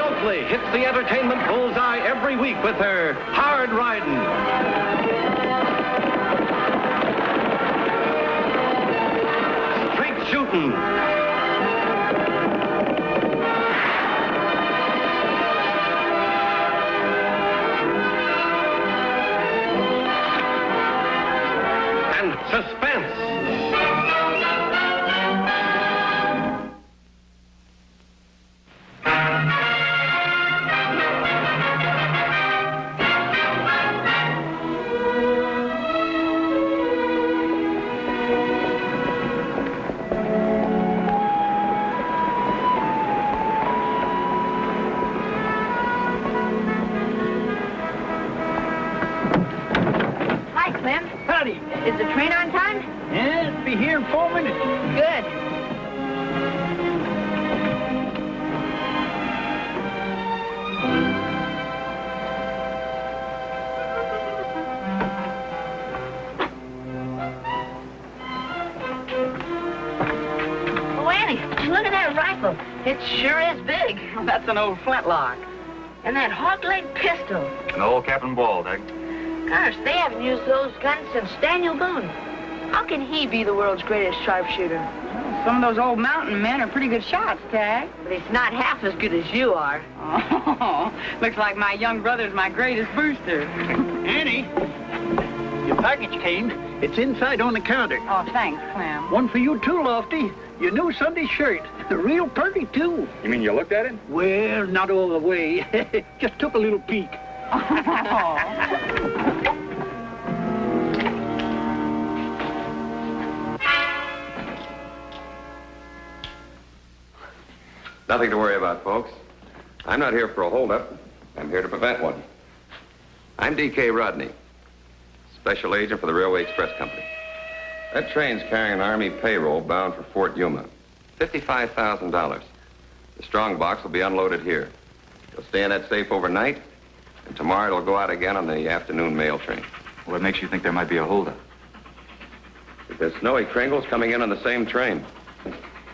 Oakley hits the entertainment bullseye every week with her hard riding. Straight shooting. And suspense. Howdy. Is the train on time? Yeah, it'll be here in 4 minutes. Good. Oh, Annie, look at that rifle. It sure is big. That's an old flintlock. And that hawk-leg pistol. An old Captain Bald, Gosh, they haven't used those guns since Daniel Boone. How can he be the world's greatest sharpshooter? Some of those old mountain men are pretty good shots, Tag. But he's not half as good as you are. Oh, looks like my young brother's my greatest booster. Annie, your package came. It's inside on the counter. Oh, thanks, Clem. One for you too, Lofty. Your new Sunday shirt. Real pretty, too. You mean you looked at it? Well, not all the way. Just took a little peek. Nothing to worry about, folks. I'm not here for a holdup. I'm here to prevent one. I'm D.K. Rodney, special agent for the Railway Express Company. That train's carrying an Army payroll bound for Fort Yuma. $55,000. The strong box will be unloaded here. It'll stay in that safe overnight, and tomorrow it'll go out again on the afternoon mail train. What makes you think there might be a holdup? Because Snowy Kringle's coming in on the same train.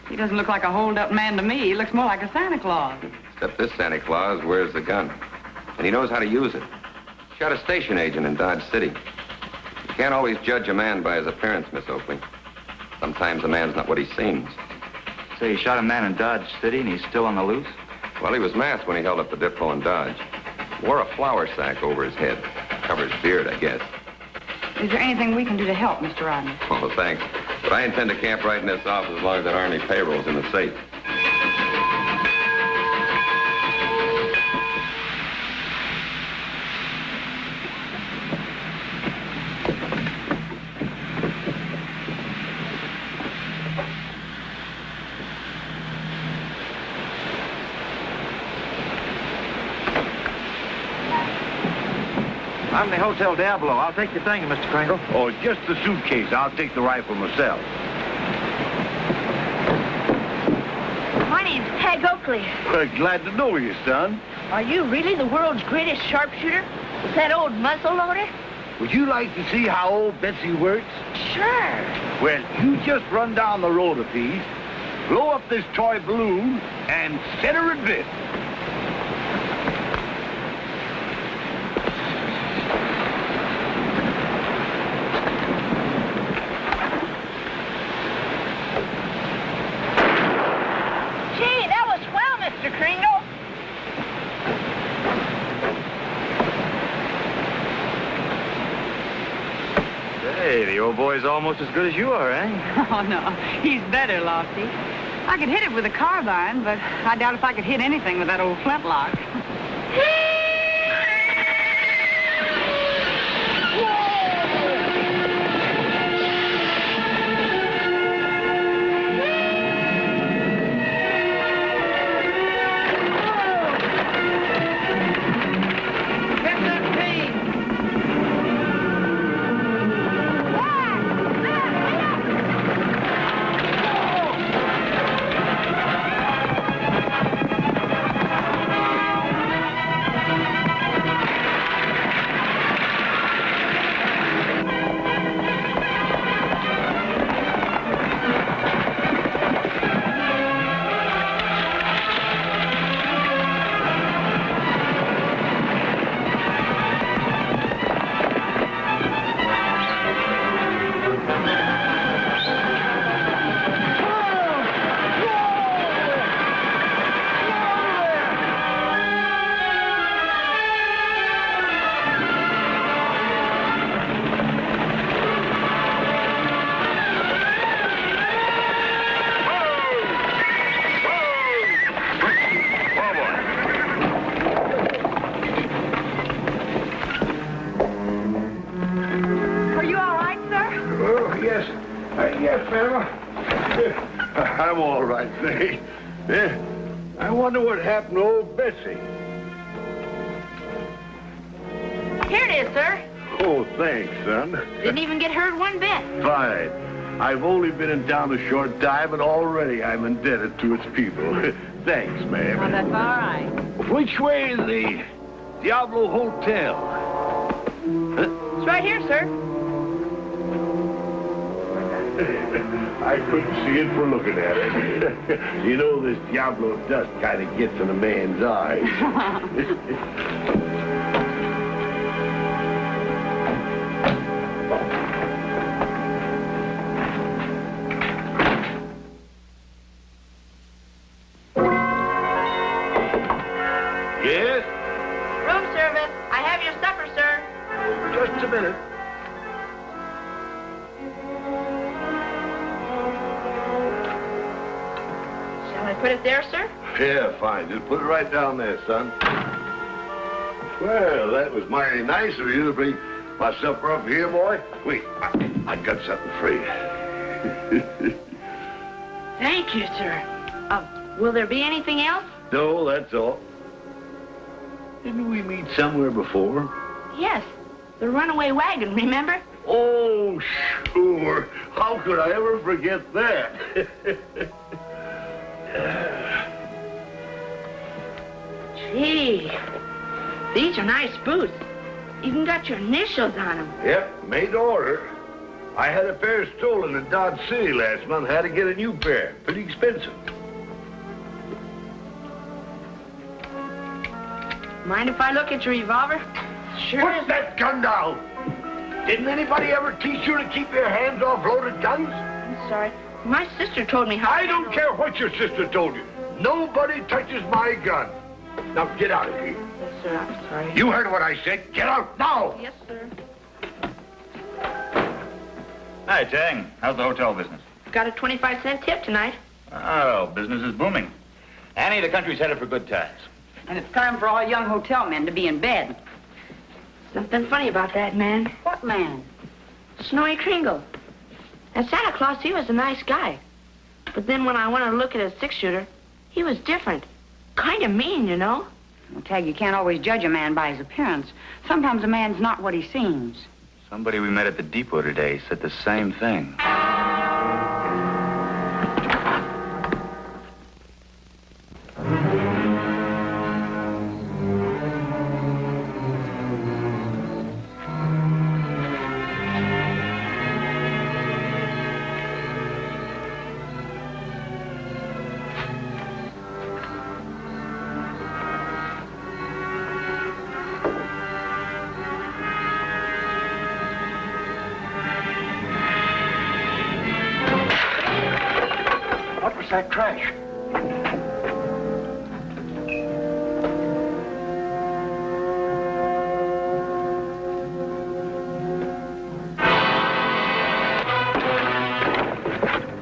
He doesn't look like a hold-up man to me. He looks more like a Santa Claus. Except this Santa Claus wears the gun. And he knows how to use it. Shot a station agent in Dodge City. You can't always judge a man by his appearance, Miss Oakley. Sometimes a man's not what he seems. Say, he shot a man in Dodge City and he's still on the loose? Well, he was masked when he held up the depot in Dodge. Wore a flour sack over his head. Covers beard, I guess. Is there anything we can do to help, Mr. Rodney? Well, thanks. But I intend to camp right in this office as long as that Army payroll's in the safe. I'm the Hotel Diablo. I'll take your thing, Mr. Kringle. Oh, just the suitcase. I'll take the rifle myself. My name's Peg Oakley. Glad to know you, son. Are you really the world's greatest sharpshooter? Is that old muzzleloader? Would you like to see how old Betsy works? Sure. Well, you just run down the road a piece, blow up this toy balloon, and set her adrift. Hey, the old boy's almost as good as you are, eh? Oh, no. He's better, Lofty. I could hit it with a carbine, but I doubt if I could hit anything with that old flintlock. Yes, Panama. I'm all right, say. I wonder what happened to old Bessie. Here it is, sir. Oh, thanks, son. Didn't even get hurt one bit. Fine. I've only been in town a short time, and already I'm indebted to its people. Thanks, ma'am. Oh, that's all right. Which way is the Diablo Hotel? It's right here, sir. I couldn't see it for looking at it. You know, this Diablo dust kind of gets in a man's eyes. Yes? Room service. I have your supper, sir. Just a minute. Shall I put it there, sir? Yeah, fine. Just put it right down there, son. Well, that was mighty nice of you to bring my supper up here, boy. Wait, I got something for you. Thank you, sir. Will there be anything else? No, that's all. Didn't we meet somewhere before? Yes. The runaway wagon, remember? Oh, sure. How could I ever forget that? Gee, these are nice boots. Even got your initials on them. Yep, made to order. I had a pair stolen in Dodge City last month. Had to get a new pair. Pretty expensive. Mind if I look at your revolver? Sure. Put that gun down! Didn't anybody ever teach you to keep your hands off loaded guns? I'm sorry. My sister told me how... I don't care what your sister told you. Nobody touches my gun. Now get out of here. Yes, sir, I'm sorry. You heard what I said. Get out now! Yes, sir. Hi, Tang. How's the hotel business? Got a 25-cent tip tonight. Oh, business is booming. Annie, the country's headed for good times. And it's time for all young hotel men to be in bed. Something funny about that man. What man? Snowy Kringle. Now, Santa Claus, he was a nice guy. But then when I went to look at his six-shooter, he was different. Kind of mean, you know. Well, Tag, you can't always judge a man by his appearance. Sometimes a man's not what he seems. Somebody we met at the depot today said the same thing. What was that crash?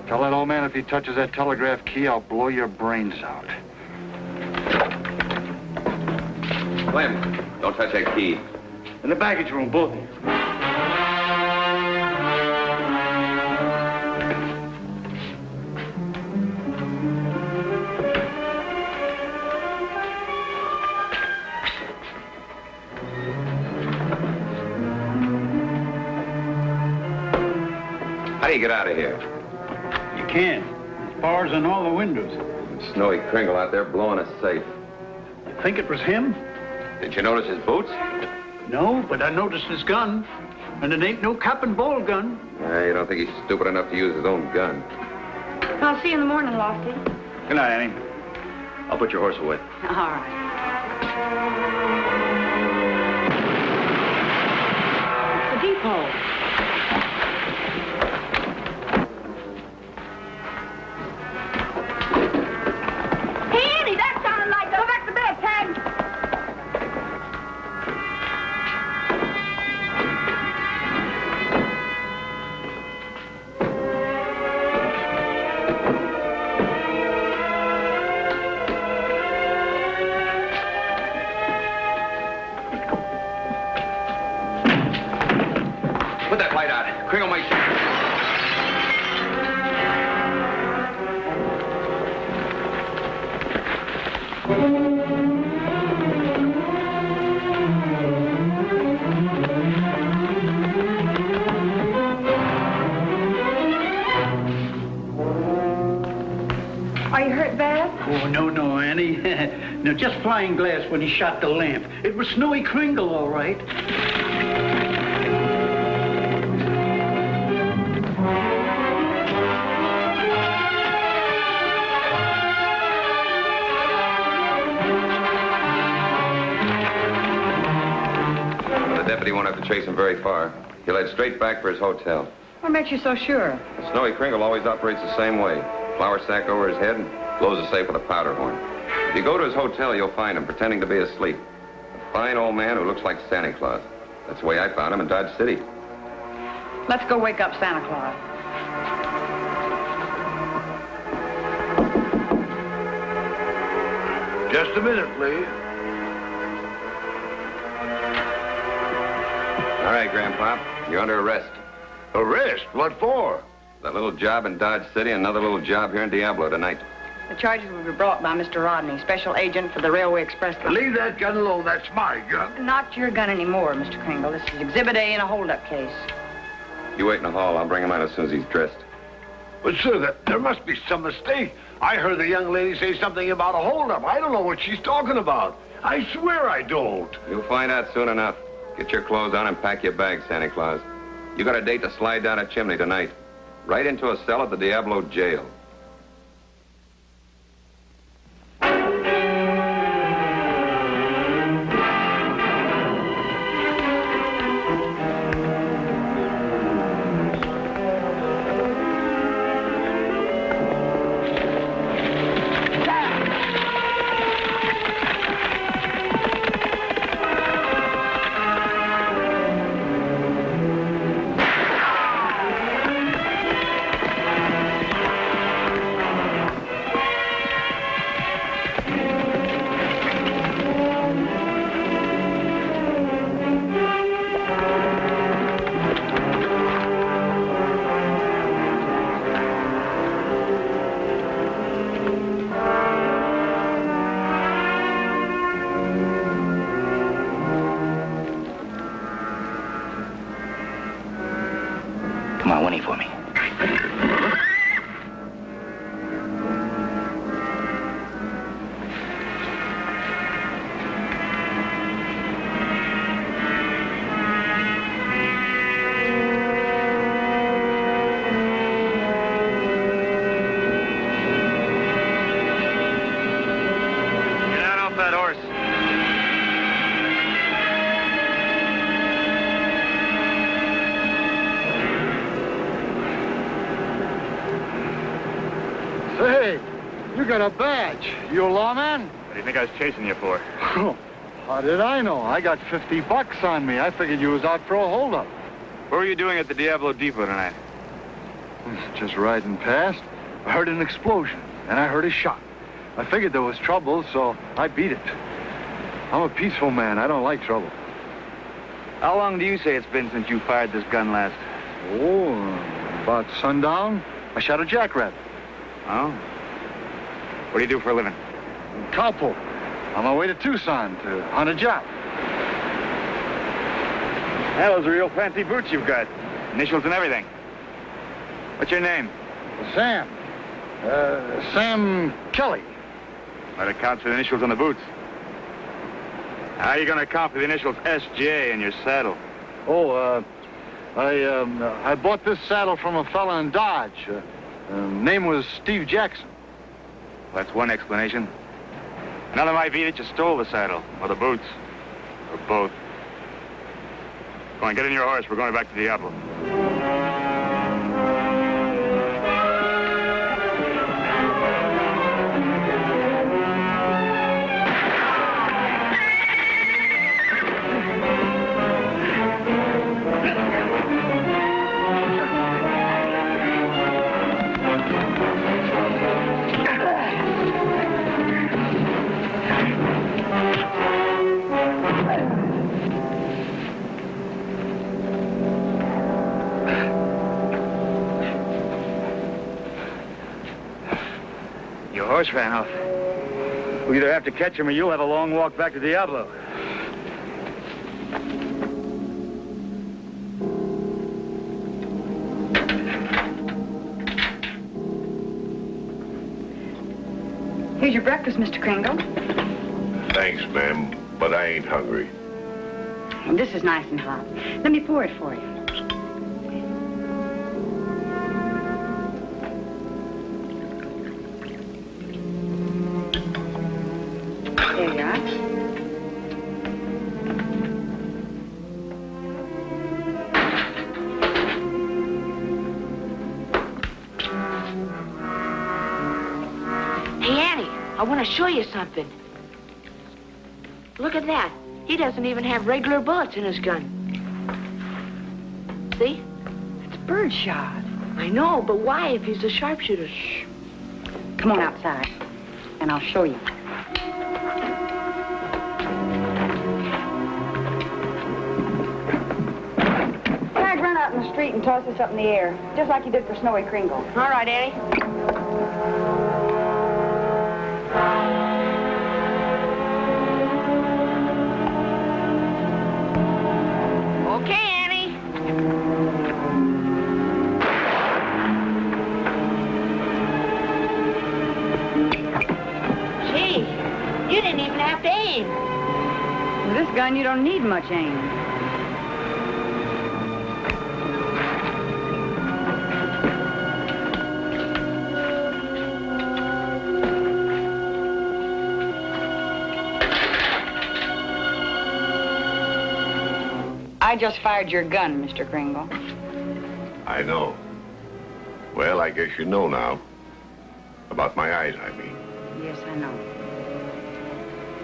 Tell that old man if he touches that telegraph key, I'll blow your brains out. Clem, don't touch that key. In the baggage room, both of you. How do you get out of here? You can't. There's bars on all the windows. Snowy Kringle out there blowing us safe. You think it was him? Did you notice his boots? No, but I noticed his gun. And it ain't no cap and ball gun. You don't think he's stupid enough to use his own gun? I'll see you in the morning, Lofty. Good night, Annie. I'll put your horse away. All right. It's the depot. Hey, Annie, that sounded like... Go back to bed, Tag. Are you hurt bad? Oh, no, Annie. No, just flying glass when he shot the lamp. It was Snowy Kringle, all right. The deputy won't have to chase him very far. He'll head straight back for his hotel. What makes you so sure? Snowy Kringle always operates the same way. Flour sack over his head and blows the safe with a powder horn. If you go to his hotel, you'll find him pretending to be asleep. A fine old man who looks like Santa Claus. That's the way I found him in Dodge City. Let's go wake up Santa Claus. Just a minute, please. All right, Grandpa, you're under arrest. Arrest? What for? That little job in Dodge City and another little job here in Diablo tonight. The charges will be brought by Mr. Rodney, special agent for the Railway Express Company. Leave that gun alone. That's my gun. Not your gun anymore, Mr. Kringle. This is Exhibit A in a holdup case. You wait in the hall. I'll bring him out as soon as he's dressed. But, sir, there must be some mistake. I heard the young lady say something about a holdup. I don't know what she's talking about. I swear I don't. You'll find out soon enough. Get your clothes on and pack your bags, Santa Claus. You got a date to slide down a chimney tonight. Right into a cell at the Diablo jail. Come on, Winnie for me. Get out off that horse. Hey, you got a badge. You a lawman? What do you think I was chasing you for? How did I know? I got $50 on me. I figured you was out for a holdup. What were you doing at the Diablo Depot tonight? Just riding past. I heard an explosion, and I heard a shot. I figured there was trouble, so I beat it. I'm a peaceful man. I don't like trouble. How long do you say it's been since you fired this gun last? Oh, about sundown, I shot a jackrabbit. Oh? What do you do for a living? Cowpoke. On my way to Tucson to hunt a job. Those are real fancy boots you've got. Initials and everything. What's your name? Sam. Sam Kelly. That accounts for the initials on the boots. How are you going to account for the initials S.J. in your saddle? Oh, I bought this saddle from a fella in Dodge. Name was Steve Jackson. That's one explanation. Another might be that you stole the saddle, or the boots, or both. Go on, get in your horse. We're going back to Diablo. Your horse ran off. We'll either have to catch him or you'll have a long walk back to Diablo. Here's your breakfast, Mr. Kringle. Thanks, ma'am, but I ain't hungry. And this is nice and hot. Let me pour it for you. There you are. Hey, Annie, I want to show you something. Look at that. He doesn't even have regular bullets in his gun. See? It's birdshot. I know, but why if he's a sharpshooter? Shh. Come on outside, and I'll show you. Tag, run out in the street and toss us up in the air, just like you did for Snowy Kringle. All right, Annie. Okay, Annie. Gee, you didn't even have to aim. With this gun, you don't need much aim. I just fired your gun, Mr. Kringle. I know. Well, I guess you know now. About my eyes, I mean. Yes, I know.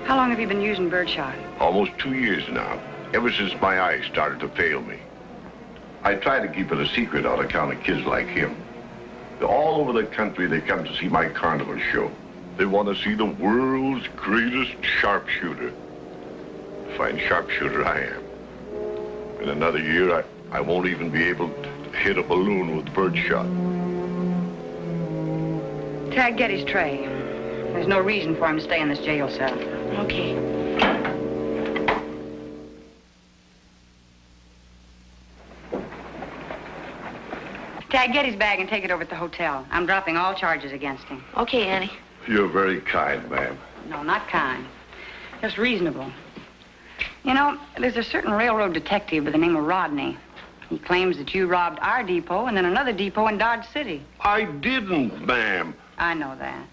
How long have you been using birdshot? Almost 2 years now, ever since my eyes started to fail me. I try to keep it a secret on account of kids like him. All over the country, they come to see my carnival show. They want to see the world's greatest sharpshooter. Fine sharpshooter I am. In another year, I won't even be able to hit a balloon with birdshot. Tag, get his tray. There's no reason for him to stay in this jail cell. Okay. Tag, get his bag and take it over to the hotel. I'm dropping all charges against him. Okay, Annie. You're very kind, ma'am. No, not kind. Just reasonable. You know, there's a certain railroad detective by the name of Rodney. He claims that you robbed our depot and then another depot in Dodge City. I didn't, ma'am. I know that.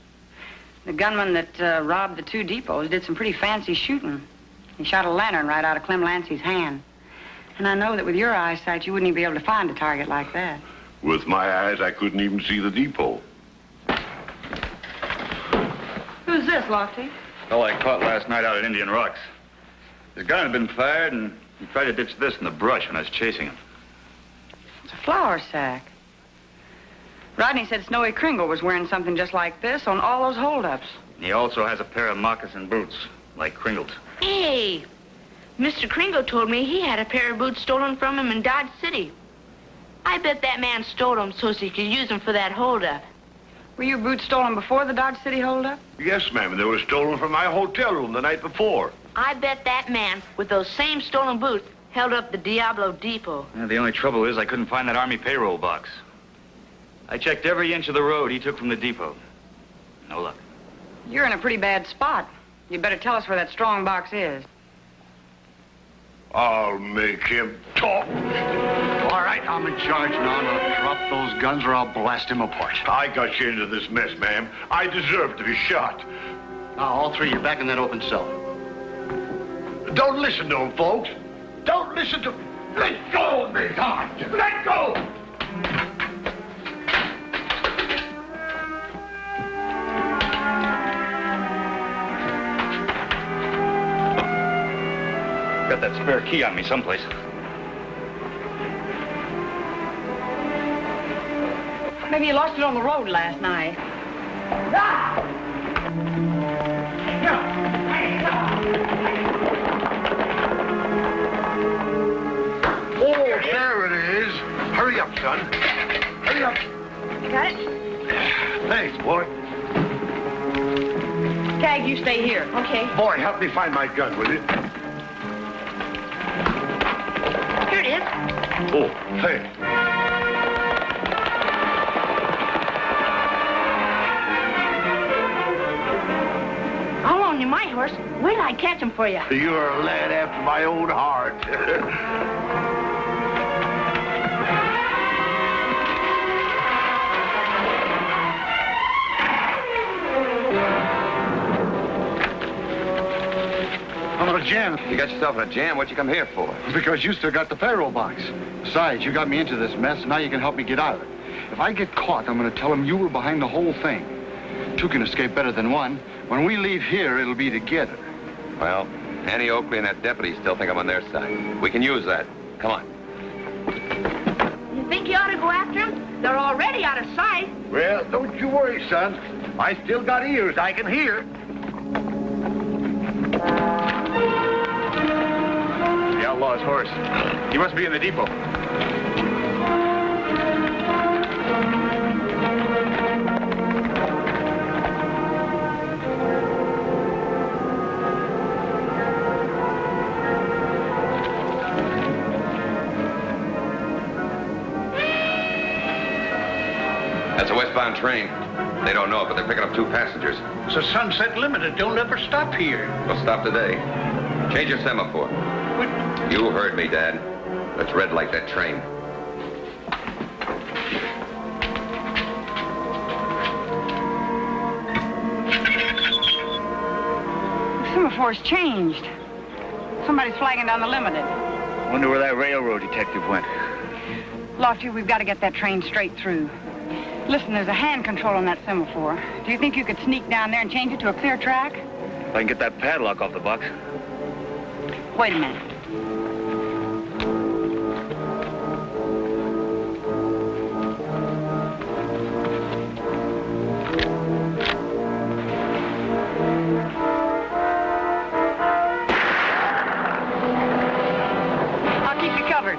The gunman that robbed the two depots did some pretty fancy shooting. He shot a lantern right out of Clem Lancy's hand. And I know that with your eyesight, you wouldn't even be able to find a target like that. With my eyes, I couldn't even see the depot. Who's this, Lofty? Fellow I caught last night out at Indian Rocks. His gun had been fired, and he tried to ditch this in the brush when I was chasing him. It's a flour sack. Rodney said Snowy Kringle was wearing something just like this on all those holdups. He also has a pair of moccasin boots, like Kringle's. Hey, Mr. Kringle told me he had a pair of boots stolen from him in Dodge City. I bet that man stole them so he could use them for that holdup. Were your boots stolen before the Dodge City holdup? Yes, ma'am, and they were stolen from my hotel room the night before. I bet that man with those same stolen boots held up the Diablo Depot. Yeah, the only trouble is I couldn't find that Army payroll box. I checked every inch of the road he took from the depot. No luck. You're in a pretty bad spot. You better tell us where that strong box is. I'll make him talk. All right, I'm in charge now. Now drop those guns or I'll blast him apart. I got you into this mess, ma'am. I deserve to be shot. Now, all three, you're back in that open cell. Don't listen to him, folks. Don't listen to... Let go of me, Tom. Let go! Got that spare key on me someplace. Maybe you lost it on the road last night. Oh, there it is. Hurry up, son. Hurry up. Got it? Thanks, boy. Tag, you stay here. Okay. Boy, help me find my gun, will you? Here it is. Oh, thanks. horse. Wait till I catch him for you. You're a lad after my own heart. I'm in a jam. You got yourself in a jam. What'd you come here for? Because you still got the payroll box. Besides, you got me into this mess, and now you can help me get out of it. If I get caught, I'm going to tell them you were behind the whole thing. Two can escape better than one. When we leave here, it'll be together. Well, Annie Oakley and that deputy still think I'm on their side. We can use that. Come on. You think you ought to go after them? They're already out of sight. Well, don't you worry, son. I still got ears. I can hear. The outlaw's horse. He must be in the depot. That's a westbound train. They don't know it, but they're picking up 2 passengers. It's a Sunset Limited. Don't ever stop here. We'll stop today. Change your semaphore. You heard me, Dad. Let's red light that train. The semaphore's changed. Somebody's flagging down the Limited. Wonder where that railroad detective went. Lofty, we've got to get that train straight through. Listen, there's a hand control on that semaphore. Do you think you could sneak down there and change it to a clear track? If I can get that padlock off the box. Wait a minute. I'll keep you covered.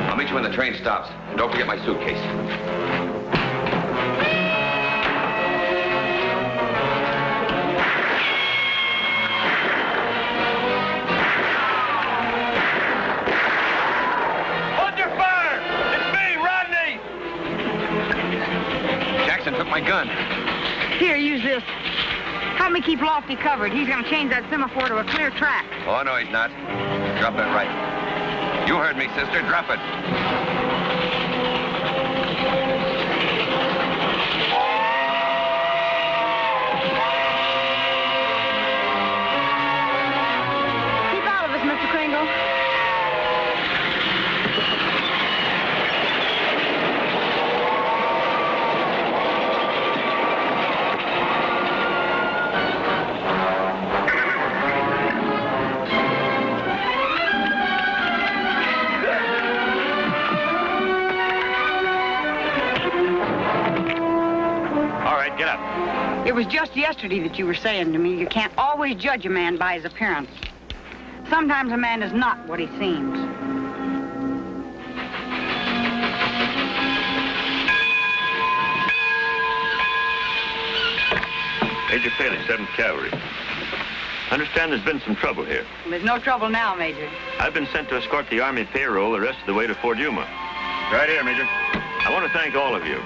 I'll meet you when the train stops. And don't forget my suitcase. Under fire! It's me, Rodney! Jackson took my gun. Here, use this. Help me keep Lofty covered. He's going to change that semaphore to a clear track. Oh, no, he's not. Drop that right. You heard me, sister. Drop it. Keep out of this, Mr. Kringle. Get up. It was just yesterday that you were saying to me you can't always judge a man by his appearance. Sometimes a man is not what he seems. Major Paley, 7th Cavalry. Understand there's been some trouble here. Well, there's no trouble now, Major. I've been sent to escort the Army payroll the rest of the way to Fort Yuma. Right here, Major. I want to thank all of you.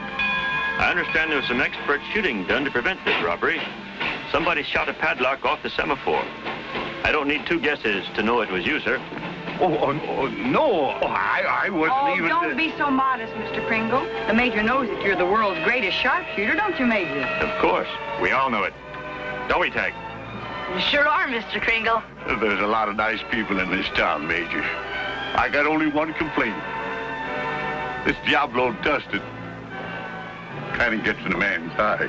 I understand there was some expert shooting done to prevent this robbery. Somebody shot a padlock off the semaphore. I don't need 2 guesses to know it was you, sir. No. I wasn't even... Don't be so modest, Mr. Kringle. The Major knows that you're the world's greatest sharpshooter, don't you, Major? Of course. We all know it. Don't we, Tag? You sure are, Mr. Kringle. There's a lot of nice people in this town, Major. I got only one complaint. This Diablo dusted kind of gets in a man's eye.